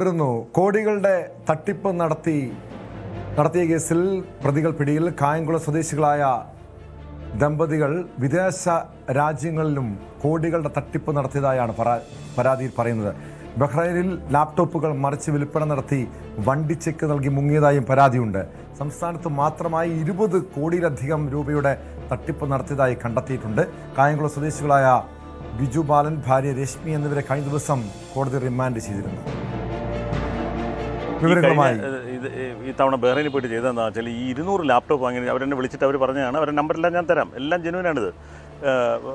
വരുന്നു. കോടികളുടെ തട്ടിപ്പ് നടത്തിയ കേസിൽ പ്രതികൾ പിടിയിൽ. കായംകുളം സ്വദേശികളായ ദമ്പതികൾ വിദേശ രാജ്യങ്ങളിലും കോടികളുടെ തട്ടിപ്പ് നടത്തിയതായാണ് പരാതിയിൽ പറയുന്നത്. ബഹ്റൈനിൽ ലാപ്ടോപ്പുകൾ മറിച്ച് വിൽപ്പന നടത്തി വണ്ടി ചെക്ക് നൽകി മുങ്ങിയതായും പരാതിയുണ്ട്. സംസ്ഥാനത്ത് മാത്രമായി 20 കോടിയിലധികം രൂപയുടെ തട്ടിപ്പ് നടത്തിയതായി കണ്ടെത്തിയിട്ടുണ്ട്. കായംകുളം സ്വദേശികളായ ബിജു ബാലൻ, ഭാര്യ രശ്മി എന്നിവരെ കഴിഞ്ഞ ദിവസം കോടതി റിമാൻഡ് ചെയ്തിരുന്നു. ഈ തവണ ബഹ്റൈനിൽ പോയിട്ട് ചെയ്തതെന്ന് വെച്ചാൽ ഈ 200 ലാപ്ടോപ്പ് വാങ്ങി അവരെന്നെ വിളിച്ചിട്ട് അവർ പറഞ്ഞതാണ്. അവരുടെ നമ്പറെല്ലാം ഞാൻ തരാം, എല്ലാം ജെന്യൂനാണിത്.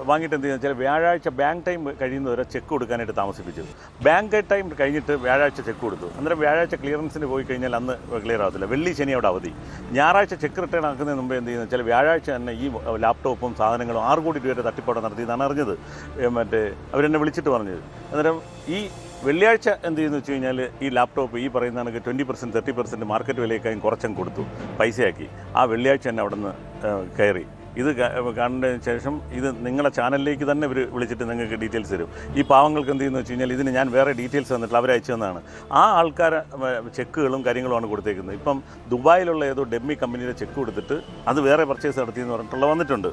വാങ്ങിയിട്ട് എന്ത് ചെയ്യുന്നത് വെച്ചാൽ വ്യാഴാഴ്ച ബാങ്ക് ടൈം കഴിയുന്നവരെ ചെക്ക് കൊടുക്കാനായിട്ട് താമസിപ്പിച്ചു. ബാങ്ക് ടൈം കഴിഞ്ഞിട്ട് വ്യാഴാഴ്ച ചെക്ക് കൊടുത്തു. അന്നേരം വ്യാഴാഴ്ച ക്ലിയറൻസിന് പോയി കഴിഞ്ഞാൽ അന്ന് ക്ലിയർ ആകത്തില്ല. വെള്ളി ശനി അവിടെ അവധി. ഞായറാഴ്ച ചെക്ക് റിട്ടേൺ ആക്കുന്നതിന് മുമ്പ് എന്ത് ചെയ്യുന്നത് വെച്ചാൽ വ്യാഴാഴ്ച തന്നെ ഈ ലാപ്ടോപ്പും സാധനങ്ങളും 6 കോടി രൂപയുടെ തട്ടിപ്പോടെ നടത്തിയതാണ് അറിഞ്ഞത്. അവരെന്നെ വിളിച്ചിട്ട് പറഞ്ഞത്. അന്നേരം ഈ വെള്ളിയാഴ്ച എന്ത് ചെയ്യുന്നു വെച്ച് കഴിഞ്ഞാൽ ഈ ലാപ്ടോപ്പ് ഈ പറയുന്ന കണക്ക് 20% 30% മാർക്കറ്റ് വിലയേക്കായും കുറച്ചങ്ങ് കൊടുത്തു, പൈസയാക്കി. ആ വെള്ളിയാഴ്ച തന്നെ അവിടെ നിന്ന് കയറി. ഇത് കണ്ടതിന് ശേഷം ഇത് നിങ്ങളുടെ ചാനലിലേക്ക് തന്നെ ഇവർ വിളിച്ചിട്ട് നിങ്ങൾക്ക് ഡീറ്റെയിൽസ് തരും. ഈ പാവങ്ങൾക്ക് എന്ത് ചെയ്യുന്നു വെച്ച് കഴിഞ്ഞാൽ ഇതിന് ഞാൻ വേറെ ഡീറ്റെയിൽസ് തന്നിട്ട് അവർ അയച്ചു തന്നതാണ്. ആ ആൾക്കാരെ ചെക്കുകളും കാര്യങ്ങളുമാണ് കൊടുത്തേക്കുന്നത്. ഇപ്പം ദുബായിലുള്ള ഏതോ ഡെമ്മി കമ്പനിയുടെ ചെക്ക് കൊടുത്തിട്ട് അത് വേറെ പർച്ചേസ് നടത്തിയെന്ന് പറഞ്ഞിട്ടുള്ള വന്നിട്ടുണ്ട്.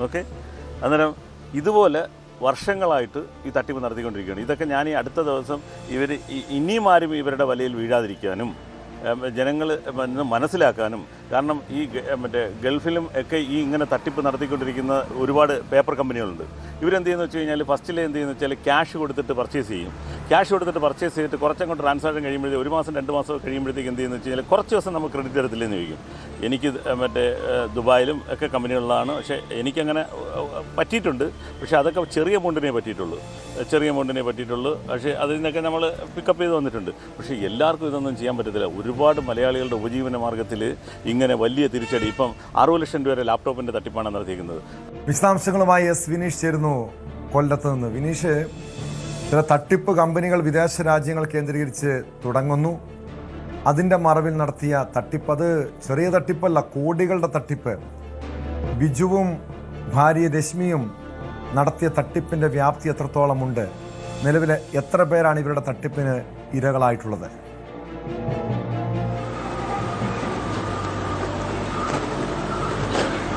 ഓക്കെ, അന്നേരം ഇതുപോലെ വർഷങ്ങളായിട്ട് ഈ തട്ടിപ്പ് നടത്തിക്കൊണ്ടിരിക്കുകയാണ്. ഇതൊക്കെ ഞാൻ ഈ അടുത്ത ദിവസം ഇവർ ഇനിയും ആരും ഇവരുടെ വലയിൽ വീഴാതിരിക്കാനും ജനങ്ങൾ മനസ്സിലാക്കാനും, കാരണം ഈ ഗൾഫിലും ഒക്കെ ഈ ഇങ്ങനെ തട്ടിപ്പ് നടത്തിക്കൊണ്ടിരിക്കുന്ന ഒരുപാട് പേപ്പർ കമ്പനികളുണ്ട്. ഇവരെന്ത് ചെയ്യുന്നു വെച്ച് കഴിഞ്ഞാൽ ഫസ്റ്റിൽ എന്ത് ചെയ്യുന്നു വെച്ചാൽ ക്യാഷ് കൊടുത്തിട്ട് പർച്ചേസ് ചെയ്യും. ക്യാഷ് കൊടുത്തിട്ട് പർച്ചേസ് ചെയ്തിട്ട് കുറച്ചങ്ങോട്ട് ട്രാൻസാക്ഷൻ കഴിയുമ്പോഴത്തേക്ക് 1 മാസം 2 മാസം കഴിയുമ്പോഴത്തേക്ക് എന്ത് ചെയ്യുന്നു വെച്ച് കഴിഞ്ഞാൽ കുറച്ച് ദിവസം നമുക്ക് ക്രെഡിറ്റ് തരത്തില്ലെന്ന് ചോദിക്കും. എനിക്ക് ദുബായിലും ഒക്കെ കമ്പനികളിലാണ്, പക്ഷേ എനിക്കങ്ങനെ പറ്റിയിട്ടുണ്ട്. പക്ഷേ അതൊക്കെ ചെറിയ എമൗണ്ടിനെ പറ്റിയിട്ടുള്ളൂ. പക്ഷേ അതിൽ നിന്നൊക്കെ നമ്മൾ പിക്കപ്പ് ചെയ്ത് വന്നിട്ടുണ്ട്. പക്ഷേ എല്ലാവർക്കും ഇതൊന്നും ചെയ്യാൻ പറ്റത്തില്ല. ഒരുപാട് മലയാളികളുടെ ഉപജീവന മാർഗ്ഗത്തിൽ ഇങ്ങനെ വലിയ തിരിച്ചടി. ഇപ്പം 60 ലക്ഷം രൂപ ലാപ്ടോപ്പിൻ്റെ തട്ടിപ്പാണ് നടത്തിയിരിക്കുന്നത്. വിശദാംശങ്ങളുമായി വിനീഷ് ചേരുന്നു കൊല്ലത്ത് നിന്ന്. വിനീഷ്, ചില തട്ടിപ്പ് കമ്പനികൾ വിദേശ രാജ്യങ്ങൾ കേന്ദ്രീകരിച്ച് തുടങ്ങുന്നു. അതിൻ്റെ മറവിൽ നടത്തിയ തട്ടിപ്പ്, അത് ചെറിയ തട്ടിപ്പല്ല, കോടികളുടെ തട്ടിപ്പ്. ബിജുവും ഭാര്യ രശ്മിയും നടത്തിയ തട്ടിപ്പിൻ്റെ വ്യാപ്തി എത്രത്തോളമുണ്ട്? നിലവിലെ എത്ര പേരാണ് ഇവരുടെ തട്ടിപ്പിന് ഇരകളായിട്ടുള്ളത്?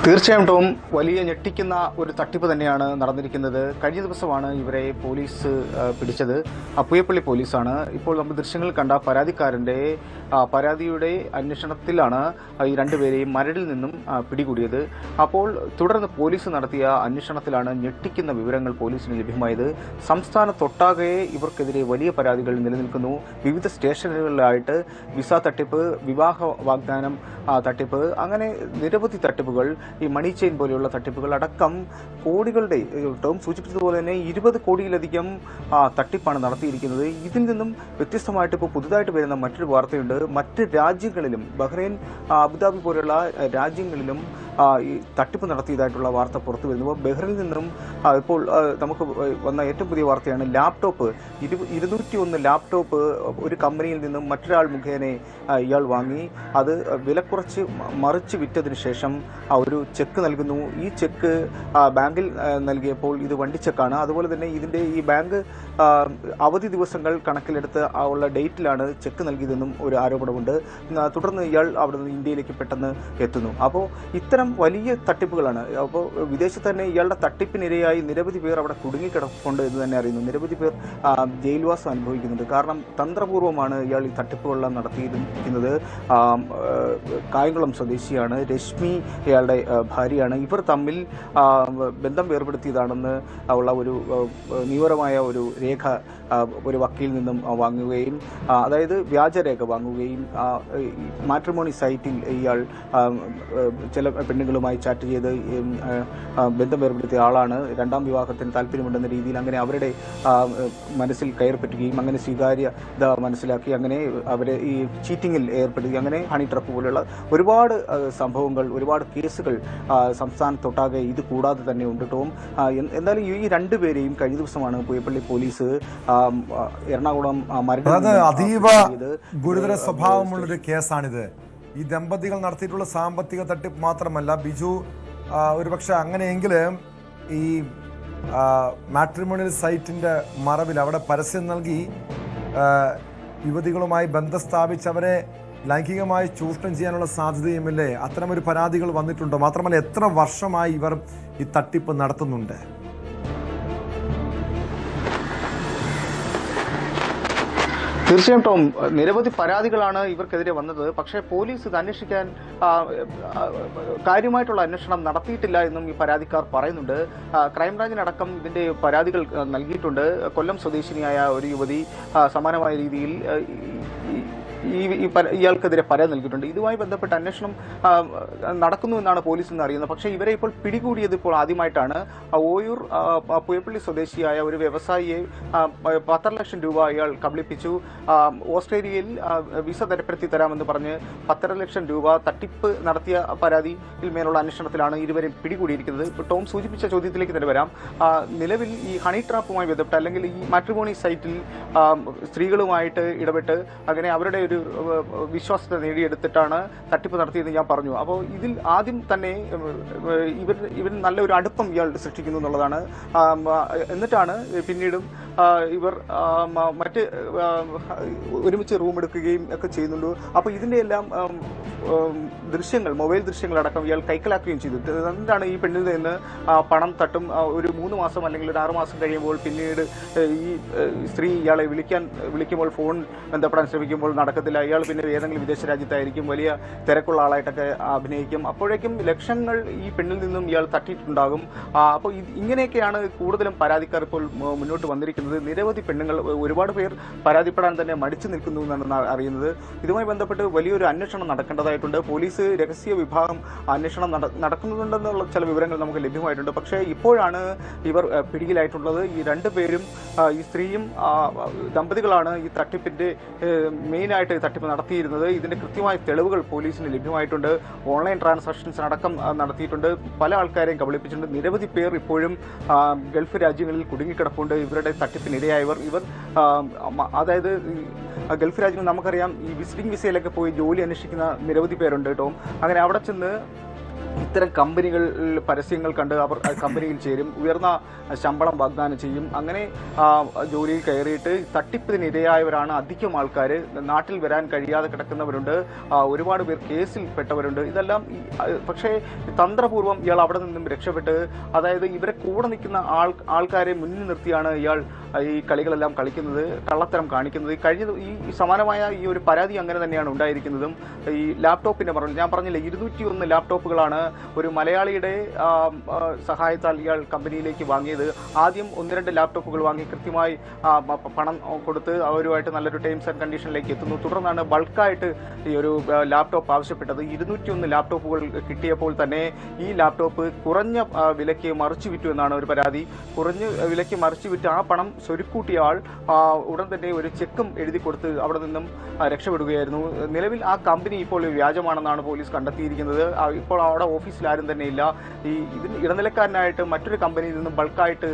തീർച്ചയായും ടോം, വലിയ ഞെട്ടിക്കുന്ന ഒരു തട്ടിപ്പ് തന്നെയാണ് നടന്നിരിക്കുന്നത്. കഴിഞ്ഞ ദിവസമാണ് ഇവരെ പോലീസ് പിടിച്ചത്. പുയപ്പള്ളി പോലീസാണ്. ഇപ്പോൾ നമ്മൾ ദൃശ്യങ്ങൾ കണ്ട പരാതിക്കാരൻ്റെ പരാതിയുടെ അന്വേഷണത്തിലാണ് ഈ 2 പേരെയും മരടിൽ നിന്നും പിടികൂടിയത്. അപ്പോൾ തുടർന്ന് പോലീസ് നടത്തിയ അന്വേഷണത്തിലാണ് ഞെട്ടിക്കുന്ന വിവരങ്ങൾ പോലീസിന് ലഭ്യമായത്. സംസ്ഥാനത്തൊട്ടാകെ ഇവർക്കെതിരെ വലിയ പരാതികൾ നിലനിൽക്കുന്നു. വിവിധ സ്റ്റേഷനുകളിലായിട്ട് വിസ തട്ടിപ്പ്, വിവാഹ വാഗ്ദാനം തട്ടിപ്പ്, അങ്ങനെ നിരവധി തട്ടിപ്പുകൾ, ഈ മണി ചെയിൻ പോലെയുള്ള തട്ടിപ്പുകൾ അടക്കം കോടികളുടെ, ടോം സൂചിപ്പിച്ചതുപോലെ തന്നെ 20 കോടിയിലധികം തട്ടിപ്പാണ് നടത്തിയിരിക്കുന്നത്. ഇതിൽ നിന്നും വ്യത്യസ്തമായിട്ട് ഇപ്പോൾ പുതുതായിട്ട് വരുന്ന മറ്റൊരു വാർത്തയുണ്ട്. മറ്റ് രാജ്യങ്ങളിലും, ബഹ്റൈൻ, അബുദാബി പോലെയുള്ള രാജ്യങ്ങളിലും ഈ തട്ടിപ്പ് നടത്തിയതായിട്ടുള്ള വാർത്ത പുറത്തു വരുന്നു. ബഹ്റൈനിൽ നിന്നും ഇപ്പോൾ നമുക്ക് വന്ന ഏറ്റവും പുതിയ വാർത്തയാണ് ലാപ്ടോപ്പ്. 201 ലാപ്ടോപ്പ് ഒരു കമ്പനിയിൽ നിന്നും മറ്റൊരാൾ മുഖേന ഇയാൾ വാങ്ങി അത് വില കുറച്ച് മറിച്ച് വിറ്റതിന് ശേഷം ഒരു ചെക്ക് നൽകുന്നു. ഈ ചെക്ക് ബാങ്കിൽ നൽകിയപ്പോൾ ഇത് വണ്ടി ചെക്കാണ്. അതുപോലെ തന്നെ ഇതിൻ്റെ ഈ ബാങ്ക് അവധി ദിവസങ്ങൾ കണക്കിലെടുത്ത് ഉള്ള ഡേറ്റിലാണ് ചെക്ക് നൽകിയതെന്നും ഒരു ആരോപണമുണ്ട്. തുടർന്ന് ഇയാൾ അവിടെ നിന്ന് ഇന്ത്യയിലേക്ക് പെട്ടെന്ന് എത്തുന്നു. അപ്പോൾ ഇത്തരം വലിയ തട്ടിപ്പുകളാണ്. അപ്പോൾ വിദേശത്ത് തന്നെ ഇയാളുടെ തട്ടിപ്പിനിരയായി നിരവധി പേർ അവിടെ കുടുങ്ങിക്കിടപ്പുണ്ട് എന്ന് തന്നെ അറിയുന്നു. നിരവധി പേർ ജയിൽവാസം അനുഭവിക്കുന്നുണ്ട്. കാരണം തന്ത്രപൂർവ്വമാണ് ഇയാൾ ഈ തട്ടിപ്പുകളെല്ലാം നടത്തിയിരിക്കുന്നത്. കായംകുളം സ്വദേശിയാണ് രശ്മി, ഇയാളുടെ ഭാര്യയാണ്. ഇവർ തമ്മിൽ ബന്ധം വേർപെടുത്തിയതാണെന്ന് ഉള്ള ഒരു നിയമപരമായ ഒരു രേഖ ഒരു വക്കീൽ നിന്നും വാങ്ങുകയും, അതായത് വ്യാജരേഖ വാങ്ങുകയും, മാട്രിമോണി സൈറ്റിൽ ഇയാൾ ചില പെണ്ണുങ്ങളുമായി ചാറ്റ് ചെയ്ത് ബന്ധം വേർപെടുത്തിയ ആളാണ്. 2ാം വിവാഹത്തിന് താല്പര്യമുണ്ടെന്ന രീതിയിൽ അങ്ങനെ അവരുടെ മനസ്സിൽ കയറിപ്പറ്റുകയും അങ്ങനെ സ്വീകാര്യത മനസ്സിലാക്കി അങ്ങനെ അവരെ ഈ ചീറ്റിങ്ങിൽ ഏർപ്പെടുകയും, അങ്ങനെ ഹണി ട്രാപ്പ് പോലെയുള്ള ഒരുപാട് സംഭവങ്ങൾ, ഒരുപാട് കേസുകൾ സംസ്ഥാനത്തൊട്ടാകെ ഇത് കൂടാതെ തന്നെ ഉണ്ട് ടോം. എന്തായാലും ഈ 2 പേരെയും കഴിഞ്ഞ ദിവസമാണ് പുയപ്പള്ളി പോലീസ് എറണാകുളം അതീവ ഗുരുതര സ്വഭാവമുള്ളൊരു കേസാണിത്. ഈ ദമ്പതികൾ നടത്തിയിട്ടുള്ള സാമ്പത്തിക തട്ടിപ്പ് മാത്രമല്ല, ബിജു ഒരുപക്ഷെ അങ്ങനെയെങ്കിൽ ഈ മാട്രിമോണിയൽ സൈറ്റിൻ്റെ മറവിൽ അവിടെ പരസ്യം നൽകി യുവതികളുമായി ബന്ധം സ്ഥാപിച്ച് അവരെ ലൈംഗികമായി ചൂഷണം ചെയ്യാനുള്ള സാധ്യതയുമില്ലേ? അത്തരമൊരു പരാതികൾ വന്നിട്ടുണ്ടോ? മാത്രമല്ല, എത്ര വർഷമായി ഇവർ ഈ തട്ടിപ്പ് നടത്തുന്നുണ്ട്? തീർച്ചയായും ടോം, നിരവധി പരാതികളാണ് ഇവർക്കെതിരെ വന്നത്. പക്ഷേ പോലീസ് ഇത് അന്വേഷിക്കാൻ കാര്യമായിട്ടുള്ള അന്വേഷണം നടത്തിയിട്ടില്ല എന്നും ഈ പരാതിക്കാർ പറയുന്നുണ്ട്. ക്രൈംബ്രാഞ്ചിനടക്കം ഇതിന്റെ പരാതികൾ നൽകിയിട്ടുണ്ട്. കൊല്ലം സ്വദേശിനിയായ ഒരു യുവതി സമാനമായ രീതിയിൽ ഇയാൾക്കെതിരെ പരാതി നൽകിയിട്ടുണ്ട്. ഇതുമായി ബന്ധപ്പെട്ട അന്വേഷണം നടക്കുന്നു എന്നാണ് പോലീസ് ഇന്ന് അറിയുന്നത്. പക്ഷേ ഇവരെ ഇപ്പോൾ പിടികൂടിയത് ഇപ്പോൾ ആദ്യമായിട്ടാണ്. ഓയൂർ പുയപ്പള്ളി സ്വദേശിയായ ഒരു വ്യവസായിയെ 10 ലക്ഷം രൂപ ഇയാൾ കബളിപ്പിച്ചു. ഓസ്ട്രേലിയയിൽ വിസ തരപ്പെടുത്തി തരാമെന്ന് പറഞ്ഞ് 10 ലക്ഷം രൂപ തട്ടിപ്പ് നടത്തിയ പരാതിയിൽ മേലുള്ള അന്വേഷണത്തിലാണ് ഇരുവരെയും പിടികൂടിയിരിക്കുന്നത്. ഇപ്പോൾ ടോം സൂചിപ്പിച്ച ചോദ്യത്തിലേക്ക് തന്നെ വരാം. നിലവിൽ ഈ ഹണി ട്രാപ്പുമായി ബന്ധപ്പെട്ട് അല്ലെങ്കിൽ ഈ മാട്രിമോണി സൈറ്റിൽ സ്ത്രീകളുമായിട്ട് ഇടപെട്ട് അങ്ങനെ അവരുടെ ഒരു വിശ്വാസത്തെ നേടിയെടുത്തിട്ടാണ് തട്ടിപ്പ് നടത്തിയെന്ന് ഞാൻ പറഞ്ഞു. അപ്പോൾ ഇതിൽ ആദ്യം തന്നെ ഇവർ നല്ലൊരു അടുപ്പം ഇയാൾ സൃഷ്ടിക്കുന്നു എന്നുള്ളതാണ്. എന്നിട്ടാണ് പിന്നീടും ഇവർ മറ്റ് ഒരുമിച്ച് റൂം എടുക്കുകയും ഒക്കെ ചെയ്യുന്നുണ്ട്. അപ്പോൾ ഇതിൻ്റെ എല്ലാം ദൃശ്യങ്ങൾ, മൊബൈൽ ദൃശ്യങ്ങളടക്കം ഇയാൾ കൈക്കലാക്കുകയും ചെയ്തു. എന്നിട്ടാണ് ഈ പെണ്ണിൽ നിന്ന് പണം തട്ടും. ഒരു 3 മാസം അല്ലെങ്കിൽ ഒരു 6 മാസം കഴിയുമ്പോൾ പിന്നീട് ഈ സ്ത്രീ ഇയാളെ വിളിക്കുമ്പോൾ ഫോൺ ബന്ധപ്പെടാൻ ശ്രമിക്കുമ്പോൾ നടക്കത്തില്ല. ഇയാൾ പിന്നെ ഏതെങ്കിലും വിദേശ രാജ്യത്തായിരിക്കും, വലിയ തിരക്കുള്ള ആളായിട്ടൊക്കെ അഭിനയിക്കും. അപ്പോഴേക്കും ലക്ഷങ്ങൾ ഈ പെണ്ണിൽ നിന്നും ഇയാൾ തട്ടിയിട്ടുണ്ടാകും. അപ്പോൾ ഇങ്ങനെയൊക്കെയാണ് കൂടുതലും പരാതിക്കാർ ഇപ്പോൾ മുന്നോട്ട് വന്നിരിക്കുന്നത്. നിരവധി പെണ്ണുങ്ങൾ, ഒരുപാട് പേർ പരാതിപ്പെടാൻ തന്നെ മടിച്ചു നിൽക്കുന്നു എന്നാണ് അറിയുന്നത്. ഇതുമായി ബന്ധപ്പെട്ട് വലിയൊരു അന്വേഷണം നടക്കേണ്ടതായിട്ടുണ്ട്. പോലീസ് രഹസ്യ വിഭാഗം അന്വേഷണം നടക്കുന്നുണ്ടെന്നുള്ള ചില വിവരങ്ങൾ നമുക്ക് ലഭ്യമായിട്ടുണ്ട്. പക്ഷേ ഇപ്പോഴാണ് ഇവർ പിടിയിലായിട്ടുള്ളത്. ഈ 2 പേരും, ഈ സ്ത്രീയും ദമ്പതികളാണ് ഈ തട്ടിപ്പിന്റെ മെയിനായിട്ട് തട്ടിപ്പ് നടത്തിയിരുന്നത്. ഇതിന്റെ കൃത്യമായ തെളിവുകൾ പോലീസിന് ലഭ്യമായിട്ടുണ്ട്. ഓൺലൈൻ ട്രാൻസാക്ഷൻസ് അടക്കം നടത്തിയിട്ടുണ്ട്. പല ആൾക്കാരെയും കബളിപ്പിച്ചിട്ടുണ്ട്. നിരവധി പേർ ഇപ്പോഴും ഗൾഫ് രാജ്യങ്ങളിൽ കുടുങ്ങിക്കിടപ്പുണ്ട്. ഇവരുടെ തട്ടിപ്പിനിരയായവർ അതായത് ഗൾഫ് രാജ്യങ്ങൾ നമുക്കറിയാം, ഈ വിസിറ്റിംഗ് വിസയിലൊക്കെ പോയി ജോലി അന്വേഷിക്കുന്ന നിരവധി പേരുണ്ട് കേട്ടോ. അങ്ങനെ അവിടെ ചെന്ന് ഇത്തരം കമ്പനികൾ പരസ്യങ്ങൾ കണ്ട് അവർ കമ്പനിയിൽ ചേരും, ഉയർന്ന ശമ്പളം വാഗ്ദാനം ചെയ്യും. അങ്ങനെ ജോലിയിൽ കയറിയിട്ട് തട്ടിപ്പിന് ഇരയായവരാണ് അധികം ആൾക്കാർ. നാട്ടിൽ വരാൻ കഴിയാതെ കിടക്കുന്നവരുണ്ട്, ഒരുപാട് പേർ കേസിൽ പെട്ടവരുണ്ട്. ഇതെല്ലാം പക്ഷേ തന്ത്രപൂർവ്വം ഇയാൾ അവിടെ നിന്നും രക്ഷപ്പെട്ട്, അതായത് ഇവരെ കൂടെ നിൽക്കുന്ന ആൾക്കാരെ മുന്നിൽ നിർത്തിയാണ് ഇയാൾ ഈ കളികളെല്ലാം കളിക്കുന്നത്, കള്ളത്തരം കാണിക്കുന്നത്. ഈ സമാനമായ ഈ ഒരു പരാതി അങ്ങനെ തന്നെയാണ് ഉണ്ടായിരിക്കുന്നതും. ഈ ലാപ്ടോപ്പിന്റെ പറഞ്ഞു, ഞാൻ പറഞ്ഞില്ല, 201 ലാപ്ടോപ്പുകളാണ് ഒരു മലയാളിയുടെ സഹായത്താൽ ഇയാൾ കമ്പനിയിലേക്ക് വാങ്ങിയത്. ആദ്യം 1-2 ലാപ്ടോപ്പുകൾ വാങ്ങി കൃത്യമായി പണം കൊടുത്ത് അവരുമായിട്ട് നല്ലൊരു ടേംസ് ആൻഡ് കണ്ടീഷനിലേക്ക് എത്തുന്നു. തുടർന്നാണ് ബൾക്കായിട്ട് ഈ ഒരു ലാപ്ടോപ്പ് ആവശ്യപ്പെട്ടത്. 201 ലാപ്ടോപ്പുകൾ കിട്ടിയപ്പോൾ തന്നെ ഈ ലാപ്ടോപ്പ് കുറഞ്ഞ വിലയ്ക്ക് മറിച്ചു വിറ്റു എന്നാണ് ഒരു പരാതി. കുറഞ്ഞ വിലയ്ക്ക് മറിച്ചു വിറ്റ് ആ പണം സ്വരുക്കൂട്ടിയ ആൾ ഉടൻ തന്നെ ഒരു ചെക്കും എഴുതി കൊടുത്ത് അവിടെ നിന്നും രക്ഷപ്പെടുകയായിരുന്നു. നിലവിൽ ആ കമ്പനി ഇപ്പോൾ വ്യാജമാണെന്നാണ് പോലീസ് കണ്ടെത്തിയിരിക്കുന്നത്. ഇപ്പോൾ അവിടെ ഓഫീസിൽ ആരും തന്നെ ഇല്ല. ഇതിന് ഇടനിലക്കാരനായിട്ട് മറ്റൊരു കമ്പനിയിൽ നിന്നും ബൾക്കായിട്ട്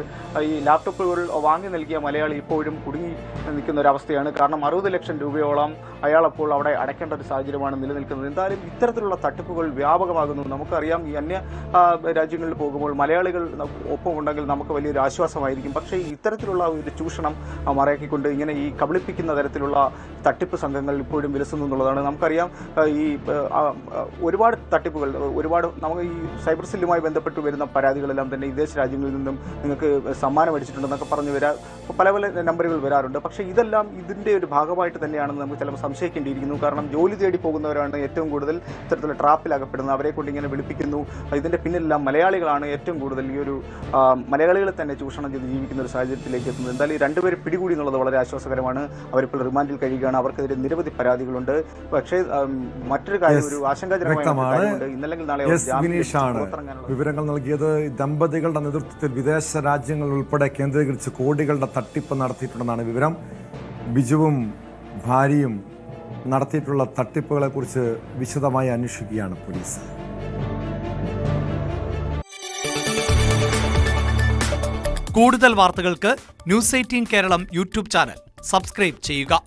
ഈ ലാപ്ടോപ്പുകൾ വാങ്ങി നൽകിയ മലയാളി ഇപ്പോഴും കുടുങ്ങി നിൽക്കുന്ന ഒരവസ്ഥയാണ്. കാരണം 60 ലക്ഷം രൂപയോളം അയാൾ അപ്പോൾ അവിടെ അടയ്ക്കേണ്ട ഒരു സാഹചര്യമാണ് നിലനിൽക്കുന്നത്. എന്തായാലും ഇത്തരത്തിലുള്ള തട്ടിപ്പുകൾ വ്യാപകമാകുന്നു. നമുക്കറിയാം, ഈ അന്യ രാജ്യങ്ങളിൽ പോകുമ്പോൾ മലയാളികൾ ഒപ്പം ഉണ്ടെങ്കിൽ നമുക്ക് വലിയൊരു ആശ്വാസമായിരിക്കും. പക്ഷേ ഇത്തരത്തിലുള്ള ഒരു ചൂഷണം മറയാക്കിക്കൊണ്ട് ഇങ്ങനെ ഈ കബളിപ്പിക്കുന്ന തരത്തിലുള്ള തട്ടിപ്പ് സംഘങ്ങൾ ഇപ്പോഴും വിലസുന്നു എന്നുള്ളതാണ്. നമുക്കറിയാം, ഈ ഒരുപാട് തട്ടിപ്പുകൾ, ഒരുപാട് നമുക്ക് ഈ സൈബർ സെല്ലുമായി ബന്ധപ്പെട്ട് വരുന്ന പരാതികളെല്ലാം തന്നെ വിദേശ രാജ്യങ്ങളിൽ നിന്നും നിങ്ങൾക്ക് സമ്മാനം അടിച്ചിട്ടുണ്ടെന്നൊക്കെ പറഞ്ഞ് പല നമ്പറുകൾ വരാറുണ്ട്. പക്ഷേ ഇതെല്ലാം ഇതിൻ്റെ ഒരു ഭാഗമായിട്ട് തന്നെയാണെന്ന് നമുക്ക് ചിലപ്പോൾ സംശയിക്കേണ്ടിയിരിക്കുന്നു. കാരണം ജോലി തേടി പോകുന്നവരാണ് ഏറ്റവും കൂടുതൽ ഇത്തരത്തിലുള്ള ട്രാപ്പിലാകപ്പെടുന്നത്. അവരെ കൊണ്ട് ഇങ്ങനെ വിളിപ്പിക്കുന്നു. ഇതിൻ്റെ പിന്നിലെല്ലാം മലയാളികളാണ് ഏറ്റവും കൂടുതൽ ഈ ഒരു മലയാളികളെ തന്നെ ചൂഷണം ചെയ്ത് ജീവിക്കുന്ന ഒരു സാഹചര്യത്തിലേക്ക് എത്തുന്നത്. എന്തായാലും ഈ 2 പേര് പിടികൂടി എന്നുള്ളത് വളരെ ആശ്വാസകരമാണ്. അവരിപ്പോൾ റിമാൻഡിൽ കഴിയുകയാണ്. അവർക്കെതിരെ നിരവധി പരാതികളുണ്ട്. പക്ഷേ മറ്റൊരു കാര്യം, ഒരു ആശങ്കാജനകമായ കാര്യമുണ്ട്. ഇന്നല്ലെങ്കിൽ നാളെ വിവരങ്ങൾ നൽകിയത്. ദമ്പതികളുടെ നേതൃത്വത്തിൽ വിദേശ രാജ്യങ്ങൾ ഉൾപ്പെടെ കേന്ദ്രീകരിച്ച് കോടികളുടെ തട്ടിപ്പ് നടത്തിയിട്ടുണ്ടെന്നാണ് വിവരം. ബിജുവും ഭാര്യയും നടത്തിയിട്ടുള്ള തട്ടിപ്പുകളെ കുറിച്ച് വിശദമായി അന്വേഷിക്കുകയാണ് പോലീസ്. കൂടുതൽ വാർത്തകൾക്ക് news 18 Keralam YouTube channel subscribe ചെയ്യുക.